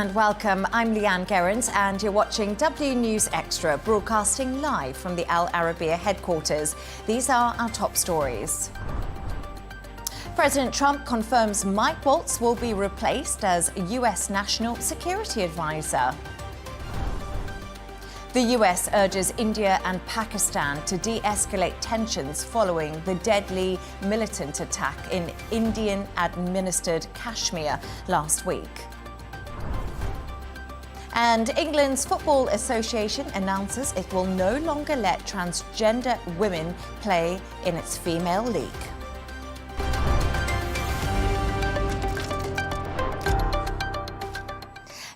And welcome, I'm Leigh-Ann Gerrans and you're watching W News Extra, broadcasting live from the Al Arabiya headquarters. These are our top stories. President Trump confirms Mike Waltz will be replaced as US National Security Advisor. The US urges India and Pakistan to de-escalate tensions following the deadly militant attack in Indian-administered Kashmir last week. And England's Football Association announces it will no longer let transgender women play in its female league.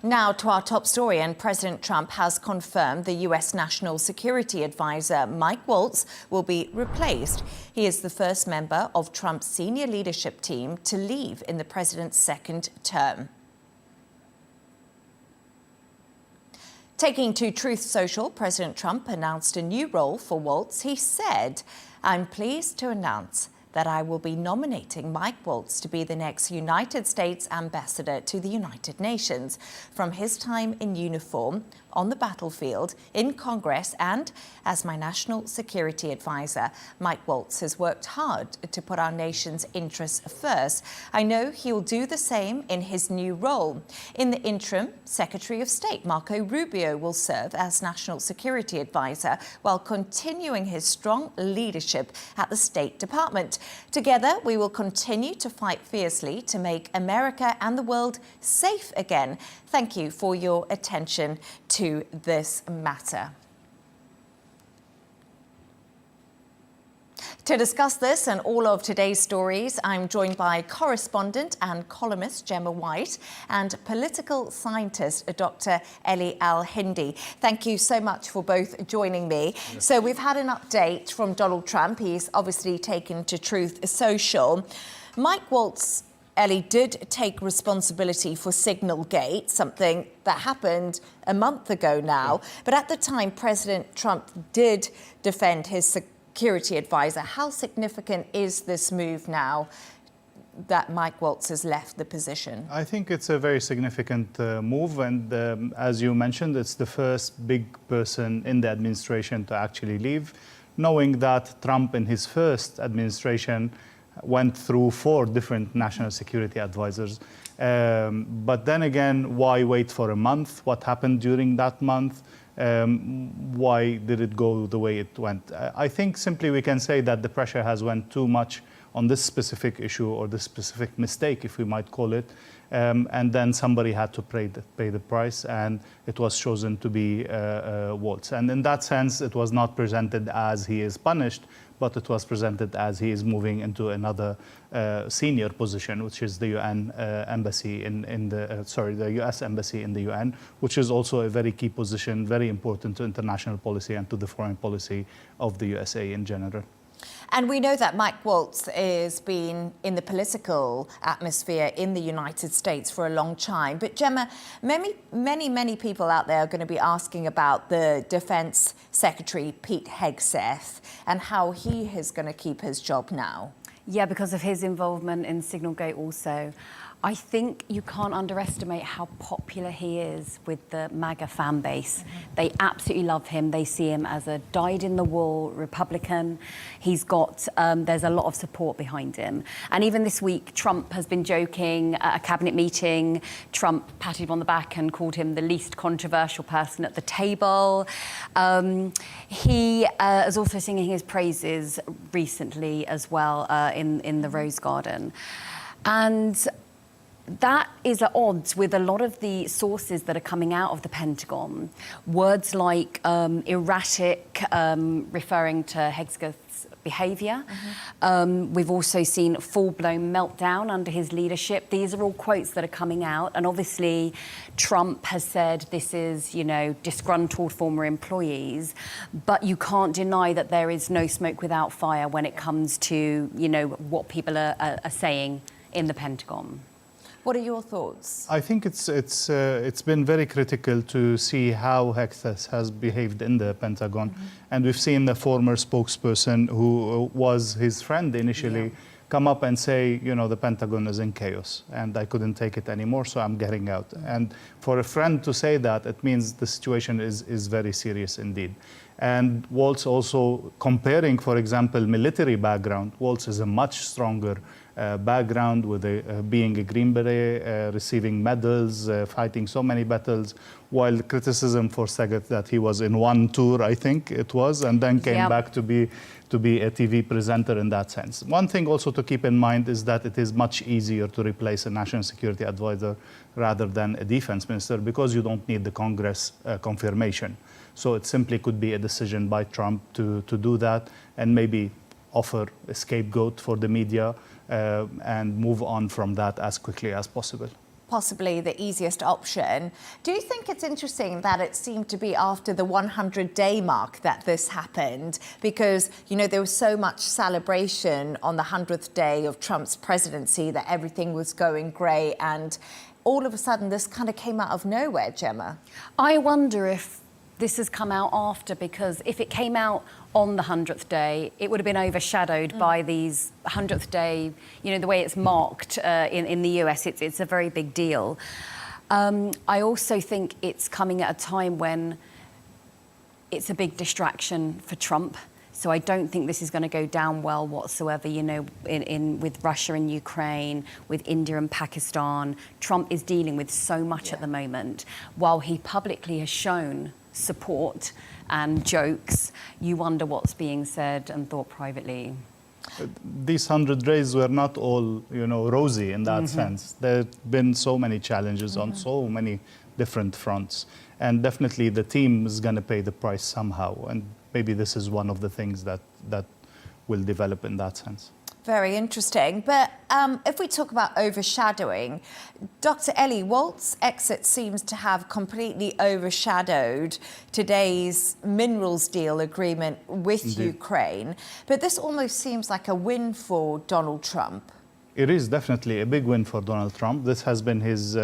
Now to our top story, and President Trump has confirmed the US National Security Advisor Mike Waltz will be replaced. He is the first member of Trump's senior leadership team to leave in the president's second term. Taking to Truth Social, President Trump announced a new role for Waltz. He said, "I'm pleased to announce that I will be nominating Mike Waltz to be the next United States ambassador to the United Nations. From his time in uniform, on the battlefield, in Congress, and as my national security advisor, Mike Waltz has worked hard to put our nation's interests first. I know he will do the same in his new role. In the interim, Secretary of State Marco Rubio will serve as national security advisor while continuing his strong leadership at the State Department. Together, we will continue to fight fiercely to make America and the world safe again. Thank you for your attention to this matter." To discuss this and all of today's stories, I'm joined by correspondent and columnist Gemma White and political scientist Dr. Eli Al-Hindi. Thank you so much for both joining me. Yes. So we've had an update from Donald Trump. He's obviously taken to Truth Social. Mike Waltz, Ellie, did take responsibility for Signalgate, something that happened a month ago now. But at the time, President Trump did defend his security advisor. How significant is this move now that Mike Waltz has left the position? I think it's a very significant move, and as you mentioned, it's the first big person in the administration to actually leave, knowing that Trump in his first administration went through 4 different national security advisors. But then again, why wait for a month? What happened during that month? Why did it go the way it went? I think simply we can say that the pressure has went too much on this specific issue, or this specific mistake, if we might call it, and then somebody had to pay the price, and it was chosen to be Waltz. And in that sense, it was not presented as he is punished, but it was presented as he is moving into another senior position, which is the UN embassy the US embassy in the UN, which is also a very key position, very important to international policy and to the foreign policy of the USA in general. And we know that Mike Waltz has been in the political atmosphere in the United States for a long time. But Gemma, many people out there are going to be asking about the Defense Secretary, Pete Hegseth, and how he is going to keep his job now. Yeah, because of his involvement in Signalgate also. I think you can't underestimate how popular he is with the MAGA fan base. They absolutely love him. They see him as a dyed-in-the-wool Republican. He's got, there's a lot of support behind him. And even this week, Trump has been joking at a cabinet meeting. Trump patted him on the back and called him the least controversial person at the table. He is also singing his praises recently as well in the Rose Garden. And that is at odds with a lot of the sources that are coming out of the Pentagon. Words like erratic, referring to Hegseth's behaviour. We've also seen full-blown meltdown under his leadership. These are all quotes that are coming out. And obviously, Trump has said this is, disgruntled former employees. But you can't deny that there is no smoke without fire when it comes to, what people are saying in the Pentagon. What are your thoughts? I think it's been very critical to see how Hegseth has behaved in the Pentagon. And we've seen the former spokesperson who was his friend initially come up and say, the Pentagon is in chaos and I couldn't take it anymore, so I'm getting out. And for a friend to say that, it means the situation is very serious indeed. And Waltz also, comparing, for example, military background, Waltz is a much stronger background with being a Green Beret, receiving medals, fighting so many battles, while criticism for Sagat that he was in one tour, I think it was, and then came back to be a TV presenter in that sense. One thing also to keep in mind is that it is much easier to replace a national security advisor rather than a defense minister because you don't need the Congress confirmation. So it simply could be a decision by Trump to do that and maybe offer a scapegoat for the media and move on from that as quickly as possible. Possibly the easiest option. Do you think it's interesting that it seemed to be after the 100-day mark that this happened? Because, there was so much celebration on the 100th day of Trump's presidency that everything was going great, and all of a sudden this kind of came out of nowhere, Gemma. I wonder if this has come out after, because if it came out on the 100th day, it would have been overshadowed by these 100th day, the way it's marked in the US, it's a very big deal. I also think it's coming at a time when it's a big distraction for Trump. So I don't think this is going to go down well whatsoever, with Russia and Ukraine, with India and Pakistan. Trump is dealing with so much at the moment. While he publicly has shown support and jokes, you wonder what's being said and thought privately. These 100 days were not all, rosy in that sense. There have been so many challenges on so many different fronts. And definitely the team is going to pay the price somehow. And maybe this is one of the things that will develop in that sense. Very interesting. But if we talk about overshadowing, Dr. Ellie, Waltz's exit seems to have completely overshadowed today's minerals deal agreement with Ukraine. But this almost seems like a win for Donald Trump. It is definitely a big win for Donald Trump. This has been his,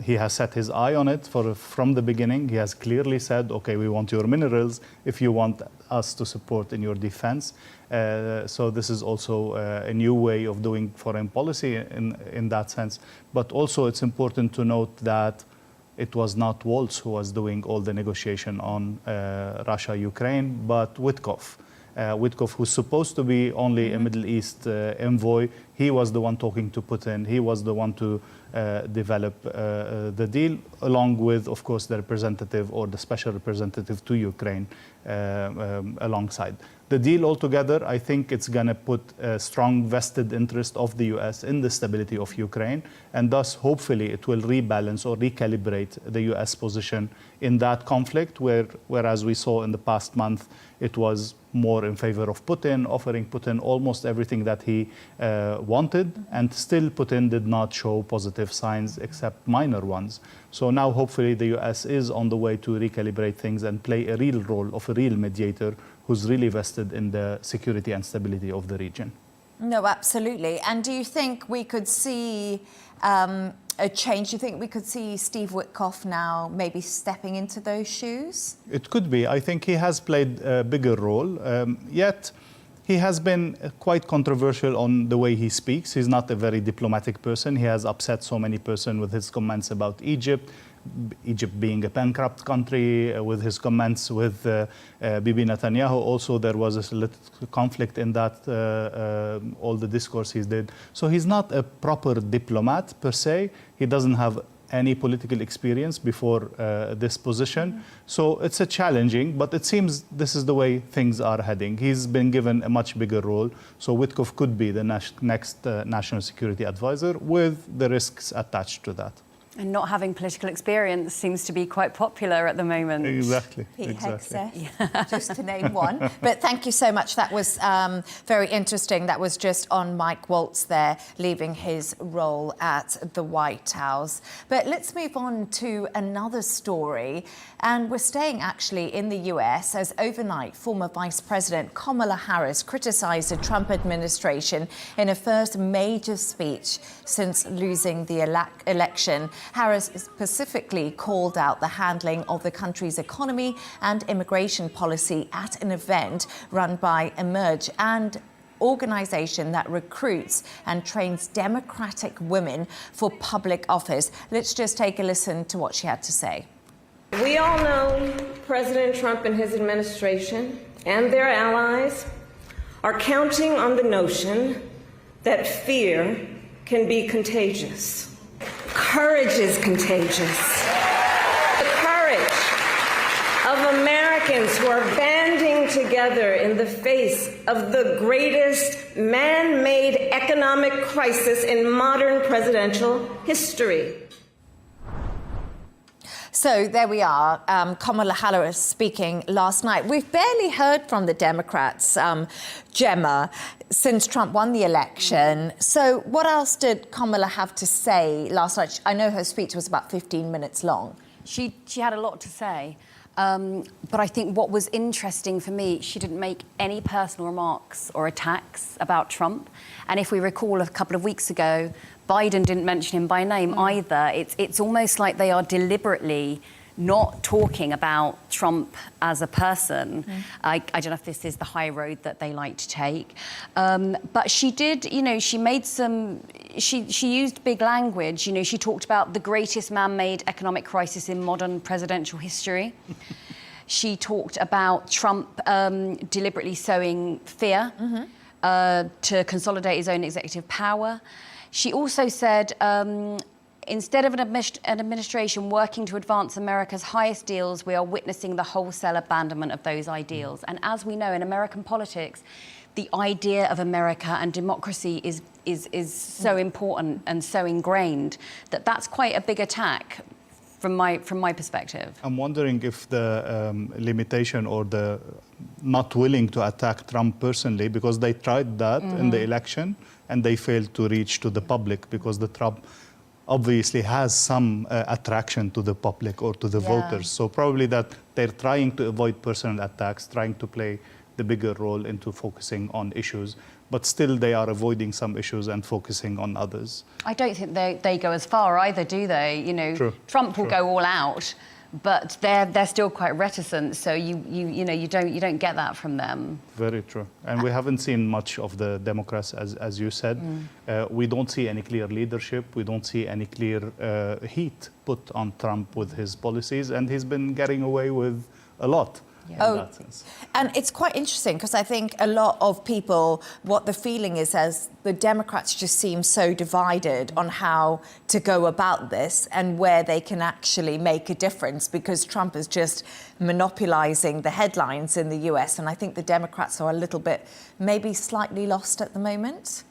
he has set his eye on it from the beginning. He has clearly said, okay, we want your minerals if you want us to support in your defense. So this is also a new way of doing foreign policy in that sense. But also it's important to note that it was not Waltz who was doing all the negotiation on Russia-Ukraine, but Witkoff. Witkoff, who's supposed to be only a Middle East envoy, he was the one talking to Putin. He was the one to develop the deal, along with, of course, the representative or the special representative to Ukraine alongside. The deal altogether, I think it's going to put a strong vested interest of the US in the stability of Ukraine, and thus, hopefully, it will rebalance or recalibrate the US position in that conflict, whereas we saw in the past month, it was more in favor of Putin, offering Putin almost everything that he wanted, and still Putin did not show positive signs except minor ones. So now hopefully the US is on the way to recalibrate things and play a real role of a real mediator who's really vested in the security and stability of the region. No, absolutely. And do you think we could see a change? Do you think we could see Steve Witkoff now maybe stepping into those shoes? It could be. I think he has played a bigger role, yet he has been quite controversial on the way he speaks. He's not a very diplomatic person. He has upset so many persons with his comments about Egypt being a bankrupt country, with his comments with Bibi Netanyahu. Also, there was a little conflict in that, all the discourse he did. So he's not a proper diplomat per se. He doesn't have any political experience before this position. So it's a challenging, but it seems this is the way things are heading. He's been given a much bigger role. So Witkoff could be the next national security advisor with the risks attached to that. And not having political experience seems to be quite popular at the moment. Exactly. Just to name one. But thank you so much. That was very interesting. That was just on Mike Waltz there, leaving his role at the White House. But let's move on to another story. And we're staying actually in the US as overnight former Vice President Kamala Harris criticized the Trump administration in her first major speech since losing the election. Harris specifically called out the handling of the country's economy and immigration policy at an event run by Emerge and organisation that recruits and trains Democratic women for public office. Let's just take a listen to what she had to say. We all know President Trump and his administration and their allies are counting on the notion that fear can be contagious. Courage is contagious. The courage of Americans who are banding together in the face of the greatest man-made economic crisis in modern presidential history. So there we are, Kamala Harris speaking last night. We've barely heard from the Democrats, Gemma, since Trump won the election. So what else did Kamala have to say last night? I know her speech was about 15 minutes long. She had a lot to say. But I think what was interesting for me, she didn't make any personal remarks or attacks about Trump. And if we recall a couple of weeks ago, Biden didn't mention him by name either. It's almost like they are deliberately not talking about Trump as a person. I don't know if this is the high road that they like to take. But she did, you know, she made some, she used big language. You know, she talked about the greatest man-made economic crisis in modern presidential history. She talked about Trump deliberately sowing fear to consolidate his own executive power. She also said, instead of an administration working to advance America's highest deals, we are witnessing the wholesale abandonment of those ideals. And as we know, in American politics, the idea of America and democracy is so important and so ingrained that that's quite a big attack from my perspective. I'm wondering if the limitation or the not willing to attack Trump personally, because they tried that in the election and they failed to reach to the public, because the Trump obviously has some attraction to the public or to the voters. So probably that they're trying to avoid personal attacks, trying to play the bigger role into focusing on issues, but still they are avoiding some issues and focusing on others. I don't think they go as far either, do they? You know, Trump will go all out, but they're still quite reticent. So you don't get that from them. Very true. And we haven't seen much of the Democrats, as you said. We don't see any clear leadership. We don't see any clear heat put on Trump with his policies, and he's been getting away with a lot. In that sense. And it's quite interesting because I think a lot of people, what the feeling is as the Democrats just seem so divided on how to go about this and where they can actually make a difference, because Trump is just monopolizing the headlines in the US. And I think the Democrats are a little bit, maybe slightly lost at the moment.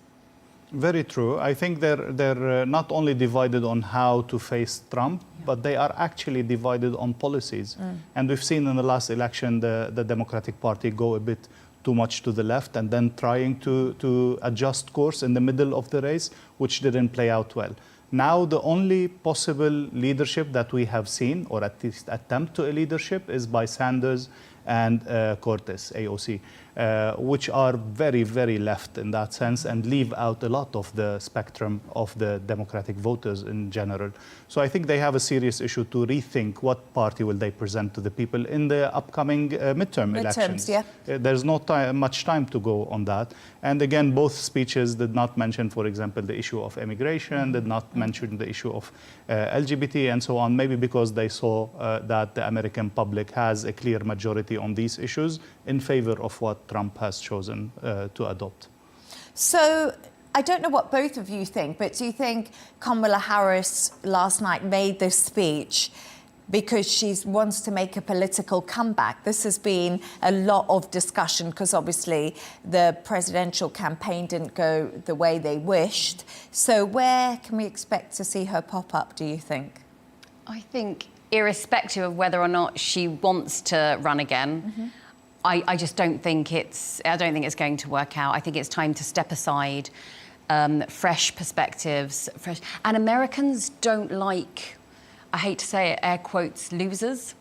Very true. I think they're not only divided on how to face Trump, but they are actually divided on policies. And we've seen in the last election the Democratic Party go a bit too much to the left and then trying to adjust course in the middle of the race, which didn't play out well. Now the only possible leadership that we have seen, or at least attempt to a leadership, is by Sanders and Cortez, AOC, which are very, very left in that sense and leave out a lot of the spectrum of the Democratic voters in general. So I think they have a serious issue to rethink what party will they present to the people in the upcoming midterm elections. There's not much time to go on that. And again, both speeches did not mention, for example, the issue of immigration, did not mention the issue of LGBT and so on, maybe because they saw that the American public has a clear majority on these issues in favor of what Trump has chosen to adopt. So I don't know what both of you think, but do you think Kamala Harris last night made this speech because she wants to make a political comeback? This has been a lot of discussion because obviously the presidential campaign didn't go the way they wished. So where can we expect to see her pop up, do you think? I think irrespective of whether or not she wants to run again, I just don't think it's going to work out. I think it's time to step aside, fresh perspectives, and Americans don't like, I hate to say it, air quotes, losers.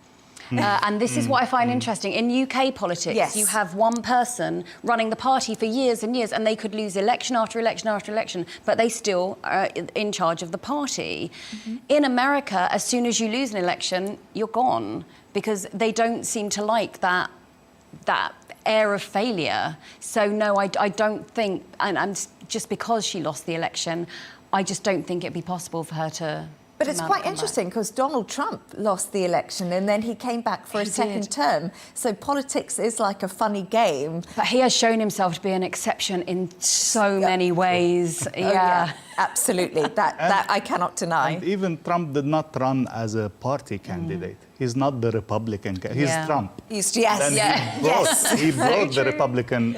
And this is what I find interesting. In UK politics, you have one person running the party for years and years, and they could lose election after election after election, but they still are in charge of the party. In America, as soon as you lose an election, you're gone, because they don't seem to like that that air of failure. So no, I don't think, and just because she lost the election, I just don't think it'd be possible for her to. But it's quite interesting because Donald Trump lost the election and then he came back for a second term. So politics is like a funny game. But he has shown himself to be an exception in so many ways. Yeah. Absolutely. That I cannot deny. And even Trump did not run as a party candidate. He's not the Republican. He's Trump. He brought the Republican,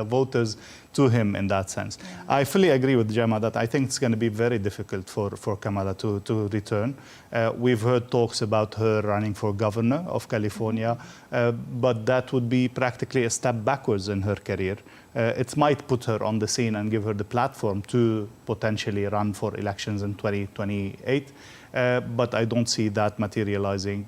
voters to him in that sense. I fully agree with Gemma that I think it's going to be very difficult for Kamala to return. We've heard talks about her running for governor of California, but that would be practically a step backwards in her career. It might put her on the scene and give her the platform to potentially run for elections in 2028. But I don't see that materializing.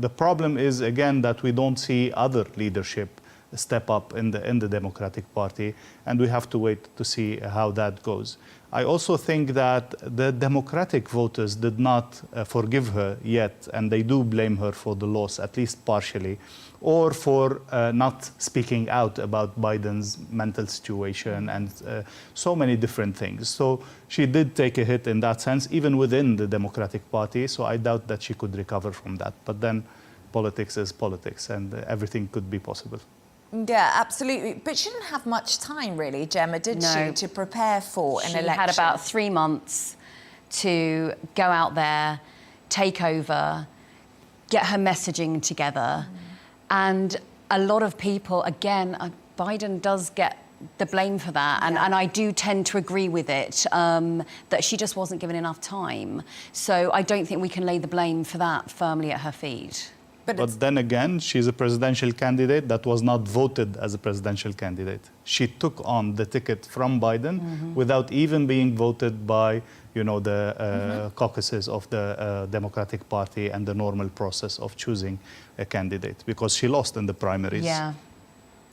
The problem is, again, that we don't see other leadership step up in the Democratic Party, and we have to wait to see how that goes. I also think that the Democratic voters did not forgive her yet, and they do blame her for the loss, at least partially, or for not speaking out about Biden's mental situation and so many different things. So she did take a hit in that sense, even within the Democratic Party, so I doubt that she could recover from that. But then politics is politics, and everything could be possible. Yeah, absolutely. But she didn't have much time, really, Gemma, did she, to prepare for an election? She had about 3 months to go out there, take over, get her messaging together. And a lot of people, again, Biden does get the blame for that. And I do tend to agree with it, that she just wasn't given enough time. So I don't think we can lay the blame for that firmly at her feet. But then again, she's a presidential candidate that was not voted as a presidential candidate. She took on the ticket from Biden without even being voted by, the caucuses of the Democratic Party and the normal process of choosing a candidate, because she lost in the primaries. Yeah.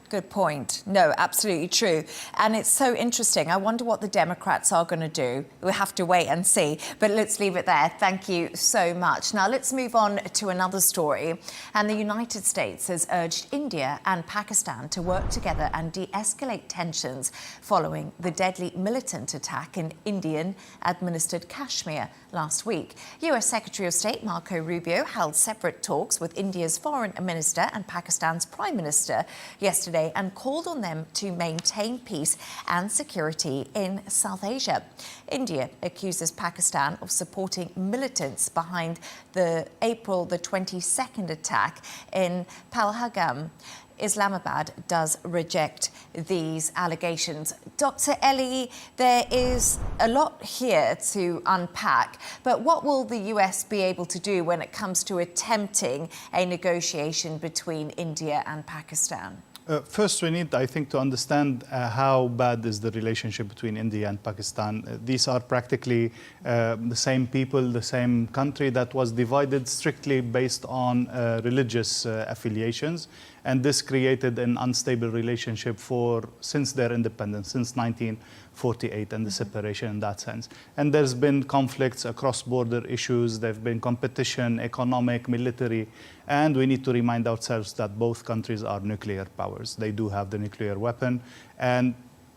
Good point. No, absolutely true. And it's so interesting. I wonder what the Democrats are going to do. We'll have to wait and see. But let's leave it there. Thank you so much. Now, let's move on to another story. And the United States has urged India and Pakistan to work together and de-escalate tensions following the deadly militant attack in Indian-administered Kashmir last week. US Secretary of State Marco Rubio held separate talks with India's foreign minister and Pakistan's prime minister yesterday and called on them to maintain peace and security in South Asia. India accuses Pakistan of supporting militants behind the April the 22nd attack in Pahalgam. Islamabad does reject these allegations. Dr. Ellie, there is a lot here to unpack, but what will the US be able to do when it comes to attempting a negotiation between India and Pakistan? First, we need, I think, to understand how bad is the relationship between India and Pakistan. These are practically the same people, the same country that was divided strictly based on religious affiliations. And this created an unstable relationship since their independence, since 1948 and the separation in that sense. And there's been conflicts across border issues, there's been competition, economic, military, and we need to remind ourselves that both countries are nuclear powers. They do have the nuclear weapon, and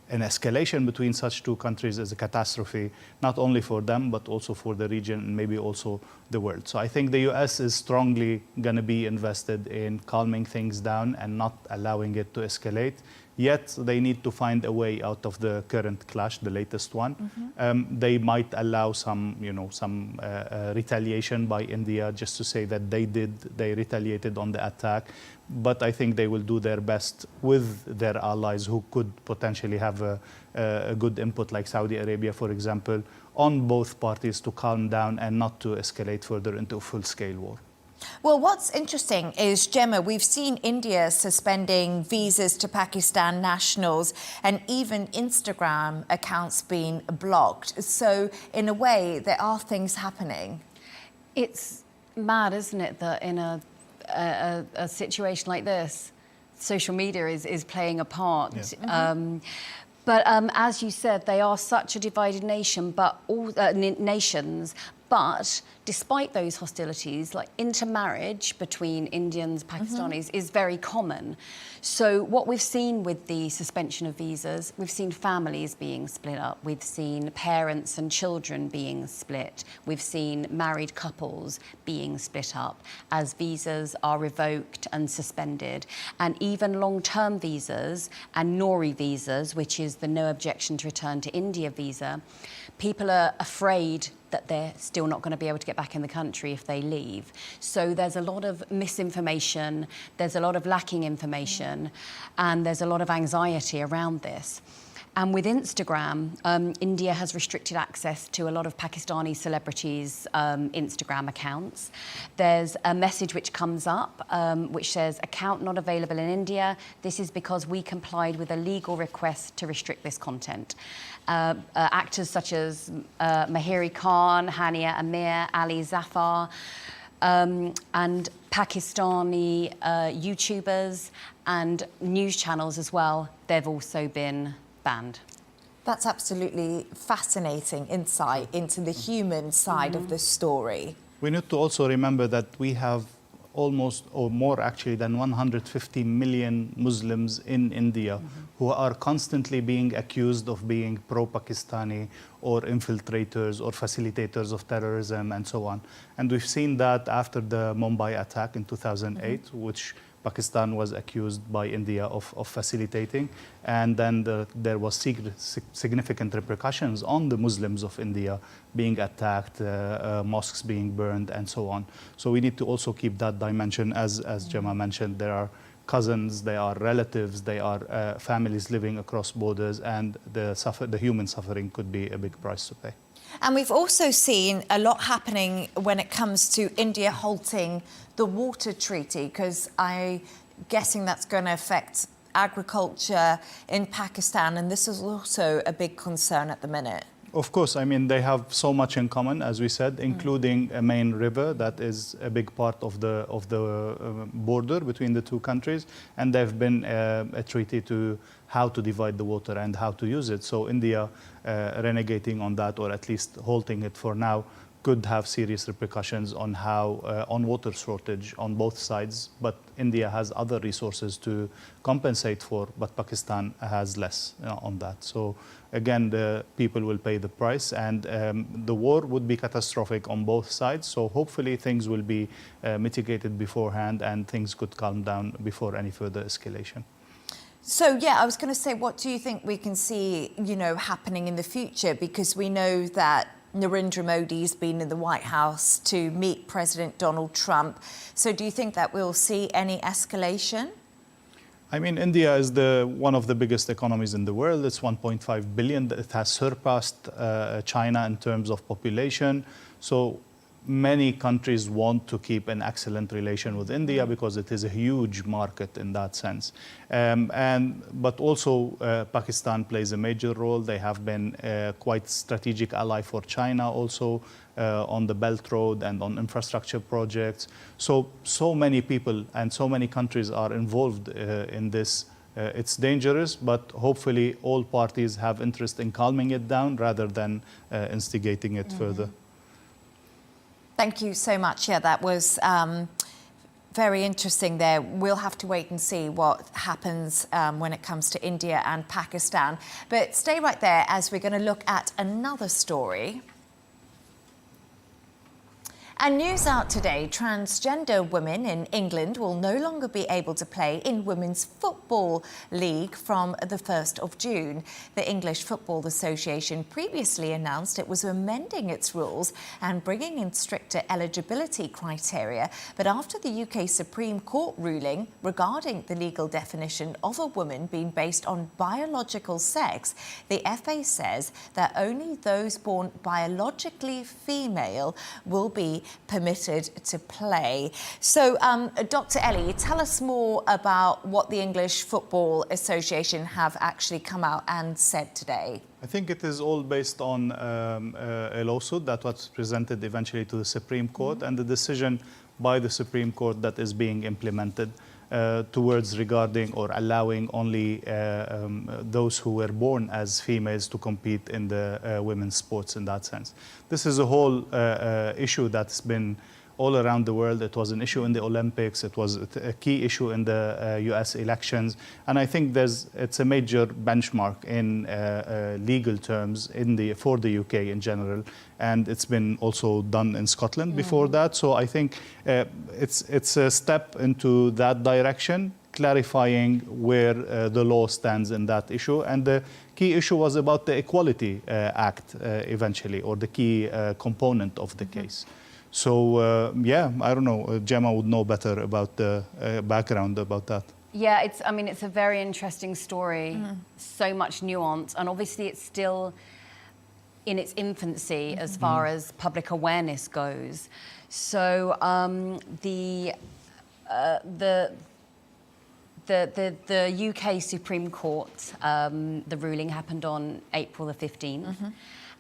an escalation between such two countries is a catastrophe, not only for them, but also for the region and maybe also the world. So I think the US is strongly going to be invested in calming things down and not allowing it to escalate. Yet they need to find a way out of the current clash, the latest one. They might allow some retaliation by India just to say that they retaliated on the attack. But I think they will do their best with their allies who could potentially have a good input, like Saudi Arabia, for example, on both parties to calm down and not to escalate further into a full-scale war. Well, what's interesting is, Gemma, we've seen India suspending visas to Pakistan nationals and even Instagram accounts being blocked. So, in a way, there are things happening. It's mad, isn't it, that in a situation like this, social media is playing a part. Yeah. But as you said, they are such a divided nation, but all nations. But despite those hostilities, like intermarriage between Indians and Pakistanis is very common. So what we've seen with the suspension of visas, we've seen families being split up, we've seen parents and children being split, we've seen married couples being split up as visas are revoked and suspended. And even long-term visas and NORI visas, which is the no objection to return to India visa, people are afraid that they're still not going to be able to get back in the country if they leave. So there's a lot of misinformation, there's a lot of lacking information, and there's a lot of anxiety around this. And with Instagram, India has restricted access to a lot of Pakistani celebrities' Instagram accounts. There's a message which comes up which says, account not available in India. This is because we complied with a legal request to restrict this content. Actors such as Mahiri Khan, Hania Amir, Ali Zafar, and Pakistani YouTubers and news channels as well, they've also been banned. That's absolutely fascinating insight into the human side of the story. We need to also remember that we have almost, or more actually, than 150 million Muslims in India who are constantly being accused of being pro-Pakistani or infiltrators or facilitators of terrorism and so on. And we've seen that after the Mumbai attack in 2008, which Pakistan was accused by India of facilitating, and then there was significant repercussions on the Muslims of India being attacked, mosques being burned, and so on. So we need to also keep that dimension, as Gemma mentioned. There are cousins, they are relatives, they are families living across borders, and the human suffering could be a big price to pay. And we've also seen a lot happening when it comes to India halting the water treaty, because I'm guessing that's going to affect agriculture in Pakistan, and this is also a big concern at the minute. Of course, I mean, they have so much in common, as we said, including a main river that is a big part of the border between the two countries, and there've been a treaty to how to divide the water and how to use it. So India renegating on that, or at least halting it for now, could have serious repercussions on how on water shortage on both sides. But India has other resources to compensate for, but Pakistan has less on that. So again, the people will pay the price, and the war would be catastrophic on both sides. So hopefully things will be mitigated beforehand, and things could calm down before any further escalation. So, yeah, I was going to say, what do you think we can see, happening in the future? Because we know that Narendra Modi's been in the White House to meet President Donald Trump. So do you think that we'll see any escalation? I mean, India is one of the biggest economies in the world. It's 1.5 billion. It has surpassed China in terms of population. So many countries want to keep an excellent relation with India because it is a huge market in that sense. But also Pakistan plays a major role. They have been quite strategic ally for China also on the Belt Road and on infrastructure projects. So many people and so many countries are involved in this. It's dangerous, but hopefully all parties have interest in calming it down rather than instigating it further. Thank you so much. Yeah, that was very interesting there. We'll have to wait and see what happens when it comes to India and Pakistan. But stay right there as we're going to look at another story. And news out today, transgender women in England will no longer be able to play in Women's Football League from the 1st of June. The English Football Association previously announced it was amending its rules and bringing in stricter eligibility criteria. But after the UK Supreme Court ruling regarding the legal definition of a woman being based on biological sex, the FA says that only those born biologically female will be permitted to play. So, Dr. Ellie, tell us more about what the English Football Association have actually come out and said today. I think it is all based on a lawsuit that was presented eventually to the Supreme Court and the decision by the Supreme Court that is being implemented. towards regarding or allowing only those who were born as females to compete in the women's sports in that sense. This is a whole issue that's been all around the world. It was an issue in the Olympics. It was a key issue in the US elections. And I think it's a major benchmark in legal terms for the UK in general. And it's been also done in Scotland before that. So I think it's a step into that direction, clarifying where the law stands in that issue. And the key issue was about the Equality Act eventually, or the key component of the case. So, yeah, I don't know, Gemma would know better about the background about that. Yeah, it's a very interesting story, so much nuance, and obviously it's still in its infancy as far as public awareness goes. So the UK Supreme Court, the ruling happened on April the 15th,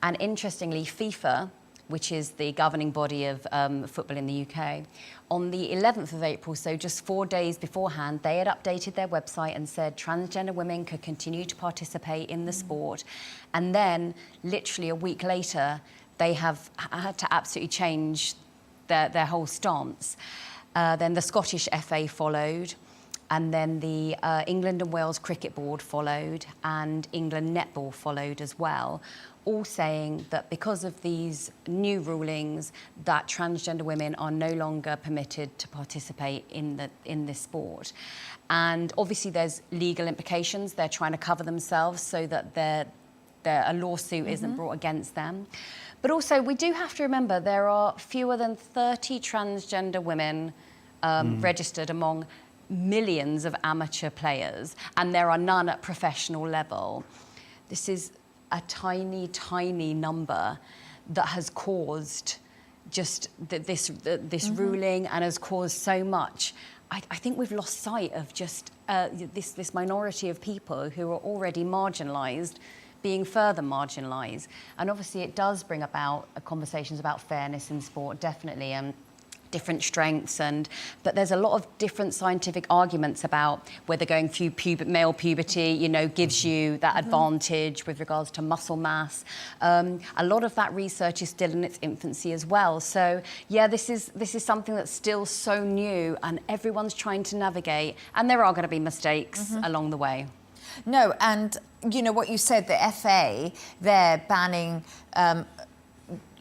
and interestingly, FIFA, which is the governing body of football in the UK, on the 11th of April, so just 4 days beforehand, they had updated their website and said transgender women could continue to participate in the sport. And then, literally a week later, they have had to absolutely change their whole stance. Then the Scottish FA followed, and then the England and Wales Cricket Board followed, and England Netball followed as well, all saying that because of these new rulings, that transgender women are no longer permitted to participate in this sport. And obviously there's legal implications. They're trying to cover themselves so that a lawsuit isn't brought against them. But also, we do have to remember there are fewer than 30 transgender women registered among millions of amateur players, and there are none at professional level. This is a tiny, tiny number that has caused just this ruling and has caused so much. I think we've lost sight of just this minority of people who are already marginalised being further marginalised. And obviously it does bring about conversations about fairness in sport, definitely, and different strengths, but there's a lot of different scientific arguments about whether going through male puberty, gives you that advantage with regards to muscle mass. A lot of that research is still in its infancy as well. So yeah, this is something that's still so new, and everyone's trying to navigate, and there are going to be mistakes along the way. No, and what you said, the FA, they're banning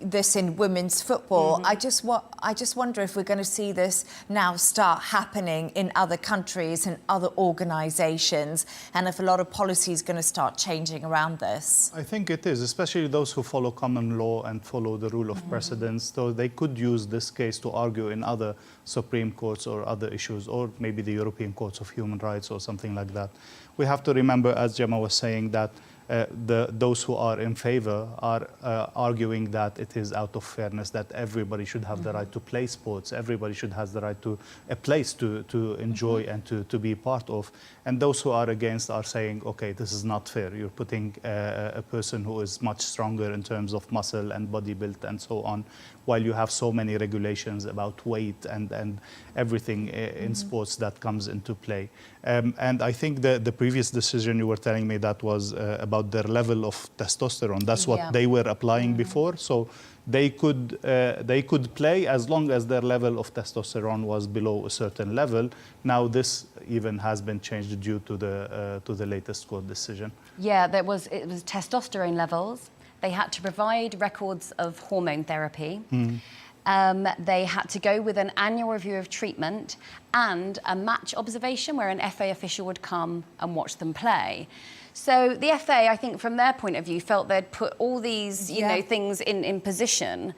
this in women's football. I just wonder if we're going to see this now start happening in other countries and other organisations, and if a lot of policy is going to start changing around this. I think it is, especially those who follow common law and follow the rule of precedence. So they could use this case to argue in other Supreme Courts or other issues, or maybe the European Courts of Human Rights or something like that. We have to remember, as Gemma was saying, that those who are in favor are arguing that it is out of fairness, that everybody should have the right to play sports, everybody should have the right to a place to enjoy and to be part of. And those who are against are saying, okay, this is not fair. You're putting a person who is much stronger in terms of muscle and body build and so on, while you have so many regulations about weight and everything in sports that comes into play. And I think the previous decision you were telling me that was about their level of testosterone. That's what they were applying before. So they could play as long as their level of testosterone was below a certain level. Now this even has been changed due to the latest court decision. Yeah, it was testosterone levels. They had to provide records of hormone therapy. They had to go with an annual review of treatment and a match observation where an FA official would come and watch them play. So the FA, I think, from their point of view, felt they'd put all these, things in position.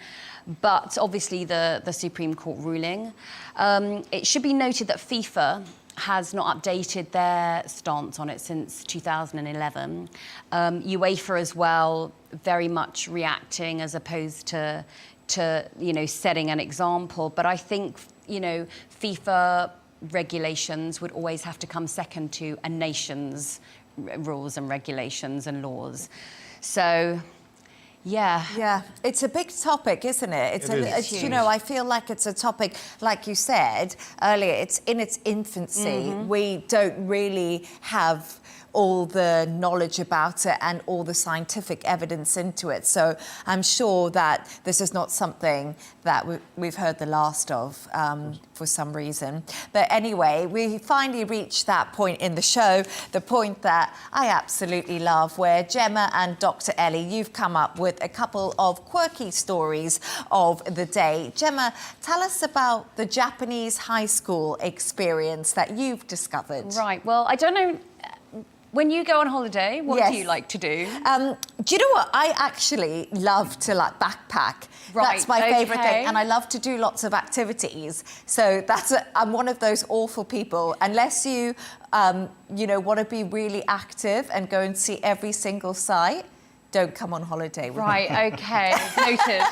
But obviously the Supreme Court ruling. It should be noted that FIFA has not updated their stance on it since 2011. UEFA as well, very much reacting as opposed to setting an example. But I think, FIFA regulations would always have to come second to a nation's rules and regulations and laws. So, Yeah, it's a big topic, isn't it? It's huge. you know, I feel like it's a topic, like you said earlier, it's in its infancy. We don't really have all the knowledge about it and all the scientific evidence into it. So I'm sure that this is not something that we've heard the last of for some reason. But anyway, we finally reached that point in the show, the point that I absolutely love, where Gemma and Dr. Ellie, you've come up with a couple of quirky stories of the day. Gemma, tell us about the Japanese high school experience that you've discovered. Right, well, I don't know, when you go on holiday, what do you like to do? Do you know what? I actually love to backpack. Right, That's my favourite thing, and I love to do lots of activities. So I'm one of those awful people. Unless you, you know, want to be really active and go and see every single site, don't come on holiday with me. Right, okay, noted.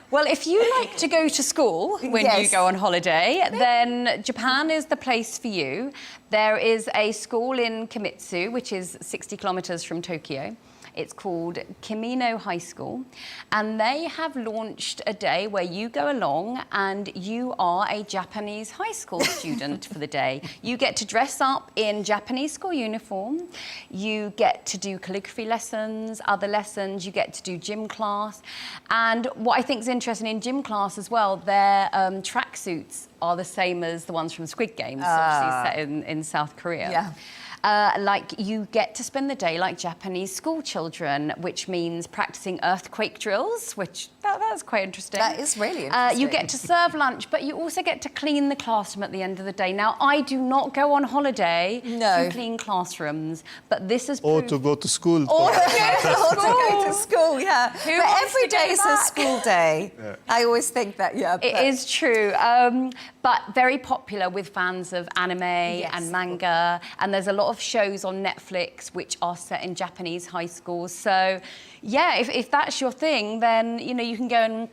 Well, if you like to go to school when you go on holiday, then Japan is the place for you. There is a school in Kimitsu, which is 60 kilometers from Tokyo. It's called Kimino High School, and they have launched a day where you go along and you are a Japanese high school student for the day. You get to dress up in Japanese school uniform, you get to do calligraphy lessons, other lessons, you get to do gym class, and what I think is interesting in gym class as well, their tracksuits are the same as the ones from Squid Games, obviously set in South Korea. Yeah. Like you get to spend the day like Japanese school children, which means practicing earthquake drills, which that's quite interesting. That is really interesting. You get to serve lunch, but you also get to clean the classroom at the end of the day. Now, I do not go on holiday to clean classrooms, but this is Or to go to school. Or to go to school, yeah. Who but wants every to go day is a back? school day. I always think that, It is true, but very popular with fans of anime and manga, and there's a lot of shows on Netflix which are set in Japanese high schools. So, yeah, if that's your thing, then, you know, you can go and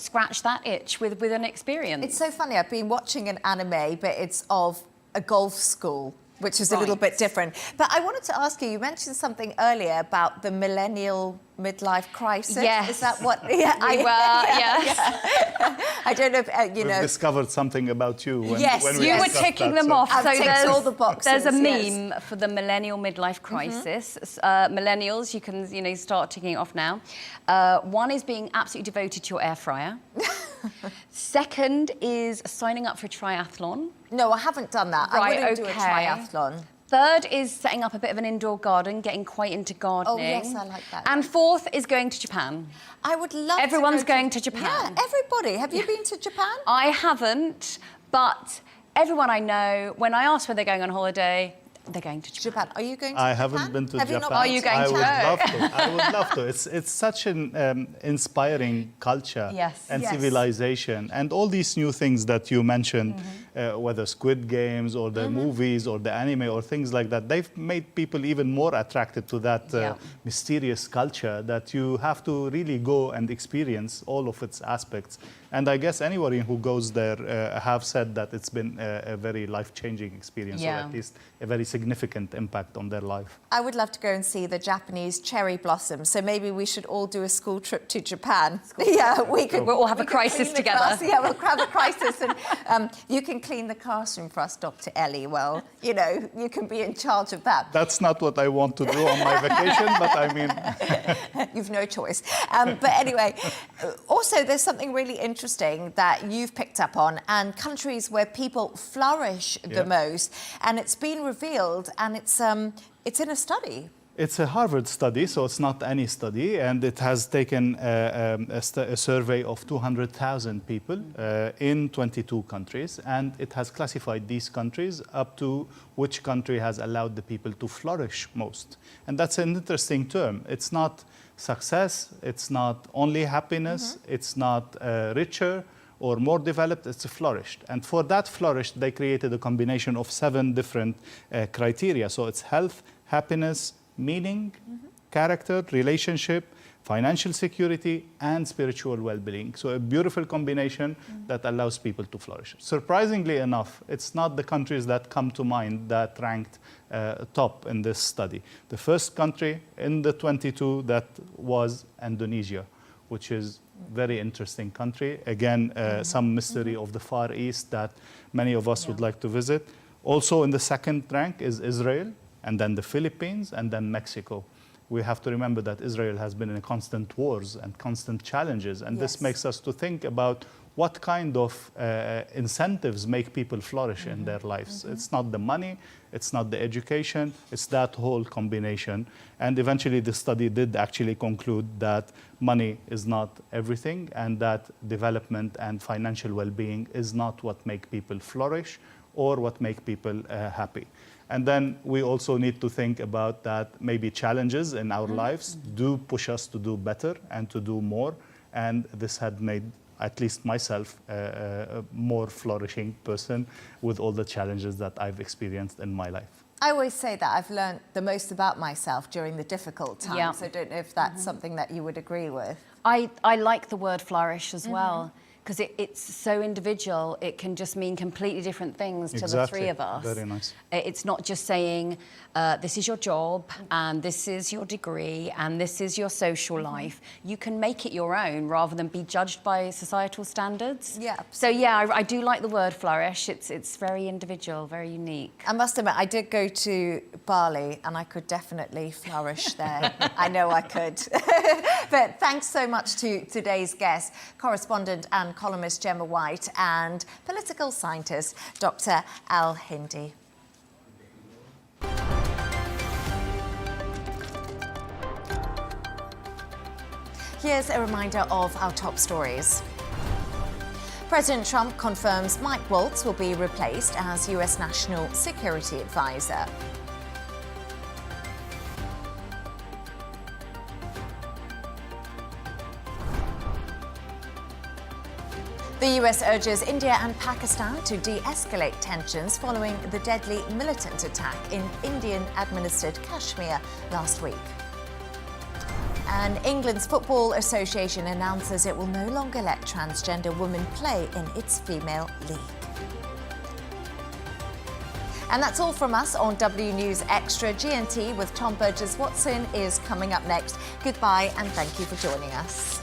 scratch that itch with an experience. It's so funny. I've been watching an anime, but it's of a golf school, which is a little bit different. But I wanted to ask you, you mentioned something earlier about the millennial midlife crisis. Yes. Is that what? Yes. I don't know if, you We've know. discovered something about you. When we You were discussed ticking that, them so- off. I've So ticked all the boxes, there's a yes. meme for the millennial midlife crisis. Millennials, you can start ticking it off now. One is being absolutely devoted to your air fryer. Second is signing up for a triathlon. No, I haven't done that. I Right, wouldn't do a okay. triathlon. Third is setting up a bit of an indoor garden, getting quite into gardening. Oh, yes, I like that. And fourth is going to Japan. I would love Everyone's to go going to Japan. Yeah, everybody. Have you been to Japan? I haven't, but everyone I know, when I ask where they're going on holiday, they're going to Japan. Japan. Are you going to I Japan? haven't been to Have you Japan. not Are you going I to would go? love to. I would love to. It's such an inspiring culture and Yes. civilization, and all these new things that you mentioned, whether Squid Games or the movies or the anime or things like that, they've made people even more attracted to that mysterious culture that you have to really go and experience all of its aspects. And I guess anybody who goes there have said that it's been a very life-changing experience, or at least a very significant impact on their life. I would love to go and see the Japanese cherry blossoms. So maybe we should all do a school trip to Japan. Yeah, we could. We'll all have a we could crisis clean the together. class. Yeah, we'll have a crisis, and you can clean the classroom for us, Dr. Ellie. Well, you know, you can be in charge of that. That's not what I want to do on my vacation, but I mean... You've no choice. But anyway, also there's something really interesting that you've picked up on, and countries where people flourish the most, and it's been revealed, and it's in a study. It's a Harvard study, so it's not any study, and it has taken a survey of 200,000 people in 22 countries, and it has classified these countries up to which country has allowed the people to flourish most. And that's an interesting term. It's not success, it's not only happiness, it's not richer or more developed, it's flourished. And for that flourished, they created a combination of 7 different criteria. So it's health, happiness, meaning, character, relationship, financial security, and spiritual well-being. So a beautiful combination that allows people to flourish. Surprisingly enough, it's not the countries that come to mind that ranked top in this study. The first country in the 22 that was Indonesia, which is very interesting country. Again, some mystery of the Far East that many of us would like to visit. Also in the second rank is Israel, and then the Philippines, and then Mexico. We have to remember that Israel has been in constant wars and constant challenges, and this makes us to think about what kind of incentives make people flourish in their lives. It's not the money, it's not the education, it's that whole combination. And eventually the study did actually conclude that money is not everything, and that development and financial well-being is not what make people flourish or what make people happy. And then we also need to think about that maybe challenges in our lives do push us to do better and to do more. And this had made at least myself a more flourishing person with all the challenges that I've experienced in my life. I always say that I've learned the most about myself during the difficult times. Yeah. I don't know if that's something that you would agree with. I like the word flourish as well, because it's so individual. It can just mean completely different things to the three of us. Very nice. It's not just saying, this is your job, and this is your degree, and this is your social life. You can make it your own rather than be judged by societal standards. Yeah. So yeah, I do like the word flourish. It's very individual, very unique. I must admit, I did go to Bali and I could definitely flourish there. I know I could. But thanks so much to today's guests, correspondent and columnist Gemma White and political scientist Dr. Al Hindi. Here's a reminder of our top stories. President Trump confirms Mike Waltz will be replaced as US National Security Advisor. The US urges India and Pakistan to de-escalate tensions following the deadly militant attack in Indian-administered Kashmir last week. And England's Football Association announces it will no longer let transgender women play in its female league. And that's all from us on W News Extra. GNT with Tom Burgess-Watson is coming up next. Goodbye and thank you for joining us.